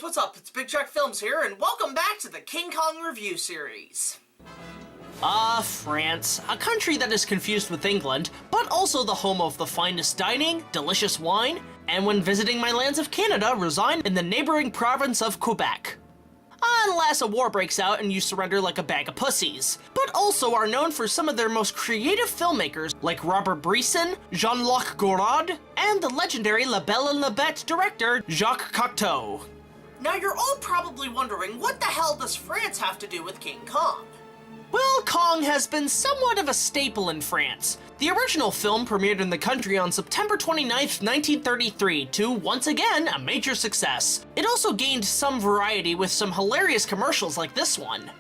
what's up? It's BigJackFilms here, and welcome back to the King Kong review series. France, a country that is confused with England, but also the home of the finest dining, delicious wine, and when visiting my lands of Canada, reside in the neighboring province of Quebec. Unless a war breaks out and you surrender like a bag of pussies, but also are known for some of their most creative filmmakers like Robert Bresson, Jean-Luc Godard, and the legendary La Belle and la Bête director Jacques Cocteau. Now you're all probably wondering, what the hell does France have to do with King Kong? Well, Kong has been somewhat of a staple in France. The original film premiered in the country on September 29th, 1933, to, once again, a major success. It also gained some variety with some hilarious commercials like this one.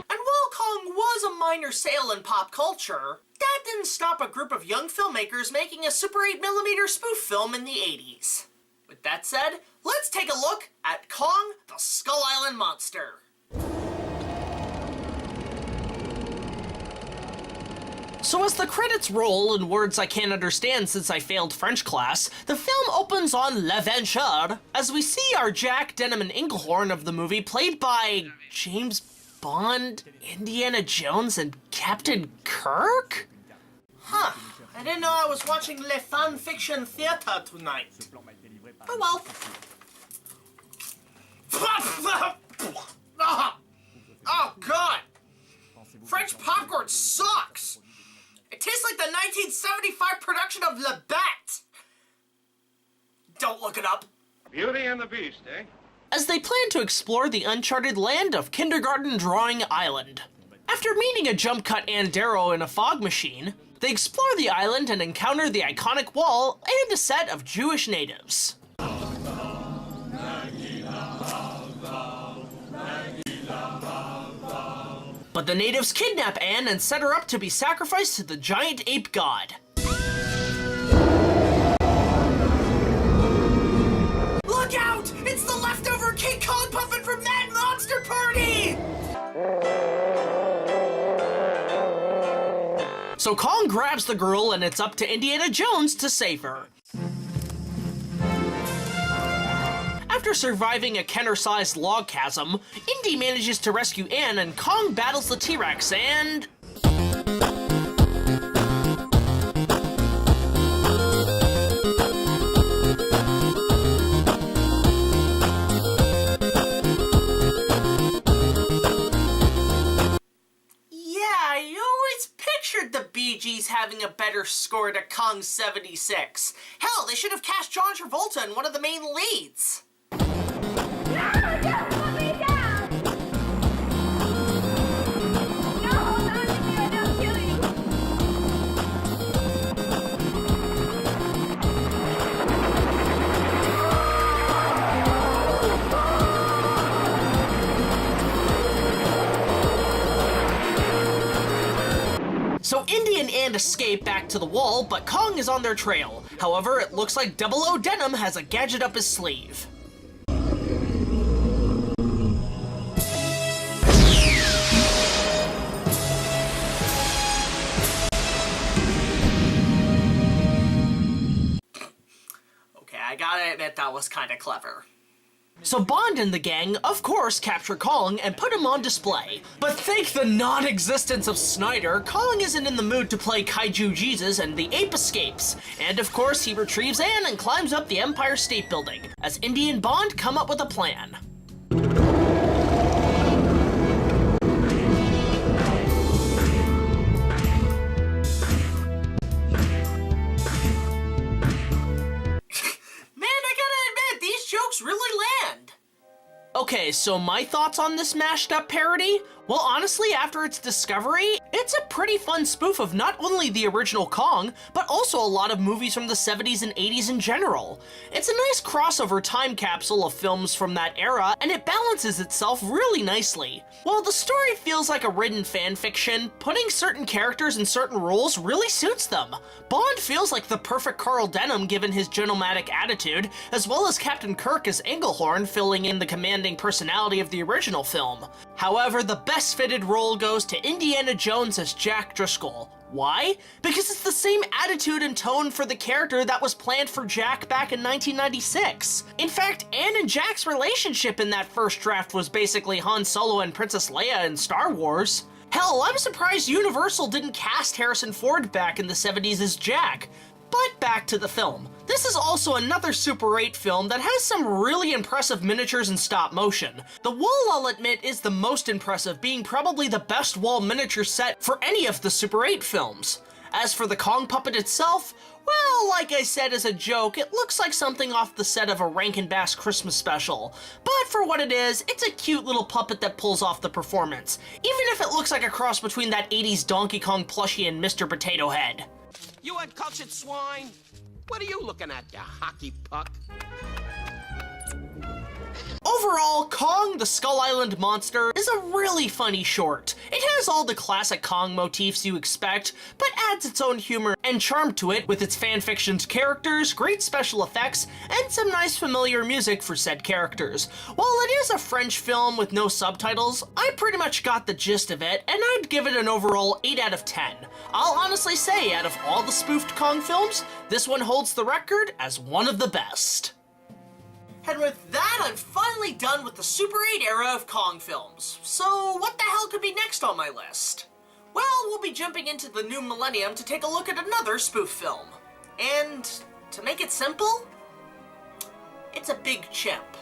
And while Kong was a minor sale in pop culture, that didn't stop a group of young filmmakers making a Super 8mm spoof film in the 80s. With that said, let's take a look at Kong the Skull Island Monster. So as the credits roll in words I can't understand since I failed French class, the film opens on L'Aventure, as we see our Jack Denham and Inglehorn of the movie played by James Bond, Indiana Jones, and Captain Kirk? Huh, I didn't know I was watching Le Fan Fiction Theater tonight. Oh well. Oh god! French popcorn sucks! It tastes like the 1975 production of La Bête! Don't look it up. Beauty and the Beast, eh? As they plan to explore the uncharted land of Kindergarten Drawing Island. After meeting a jump cut Andero in a fog machine, they explore the island and encounter the iconic wall and a set of Jewish natives. But the natives kidnap Anne and set her up to be sacrificed to the giant ape god. Look out! It's the leftover King Kong puppet from Mad Monster Party! So Kong grabs the girl and it's up to Indiana Jones to save her. After surviving a Kenner-sized log chasm, Indy manages to rescue Anne and Kong battles the T-Rex and... Yeah, I always pictured the Bee Gees having a better score to Kong 76. Hell, they should have cast John Travolta in one of the main leads. So Indy and Anne escape back to the wall, but Kong is on their trail. However, it looks like 00 Denham has a gadget up his sleeve. Okay, I gotta admit that was kinda clever. So Bond and the gang, of course, capture Kong and put him on display. But thank the non-existence of Snyder, Kong isn't in the mood to play Kaiju Jesus and the ape escapes. And of course, he retrieves Anne and climbs up the Empire State Building, as Indy and Bond come up with a plan. Really land. Okay, so my thoughts on this mashed up parody? Well, honestly, after its discovery, it's a pretty fun spoof of not only the original Kong, but also a lot of movies from the 70s and 80s in general. It's a nice crossover time capsule of films from that era, and it balances itself really nicely. While the story feels like a written fanfiction, putting certain characters in certain roles really suits them. Bond feels like the perfect Carl Denham given his gentlemantic attitude, as well as Captain Kirk as Englehorn filling in the commanding personality of the original film. However, the best fitted role goes to Indiana Jones as Jack Driscoll. Why? Because it's the same attitude and tone for the character that was planned for Jack back in 1996. In fact, Anne and Jack's relationship in that first draft was basically Han Solo and Princess Leia in Star Wars. Hell, I'm surprised Universal didn't cast Harrison Ford back in the 70s as Jack. But back to the film. This is also another Super 8 film that has some really impressive miniatures and stop motion. The wall, I'll admit, is the most impressive, being probably the best wall miniature set for any of the Super 8 films. As for the Kong puppet itself, well, like I said as a joke, it looks like something off the set of a Rankin Bass Christmas special. But for what it is, it's a cute little puppet that pulls off the performance, even if it looks like a cross between that 80s Donkey Kong plushie and Mr. Potato Head. You uncultured swine! What are you looking at, you hockey puck? Overall, Kong the Skull Island Monster is a really funny short. It has all the classic Kong motifs you expect, but adds its own humor and charm to it with its fanfiction's characters, great special effects, and some nice familiar music for said characters. While it is a French film with no subtitles, I pretty much got the gist of it, and I'd give it an overall 8 out of 10. I'll honestly say, out of all the spoofed Kong films, this one holds the record as one of the best. And with that, I'm finally done with the Super 8 era of Kong films. So what the hell could be next on my list? Well, we'll be jumping into the new millennium to take a look at another spoof film. And to make it simple, it's a big chimp.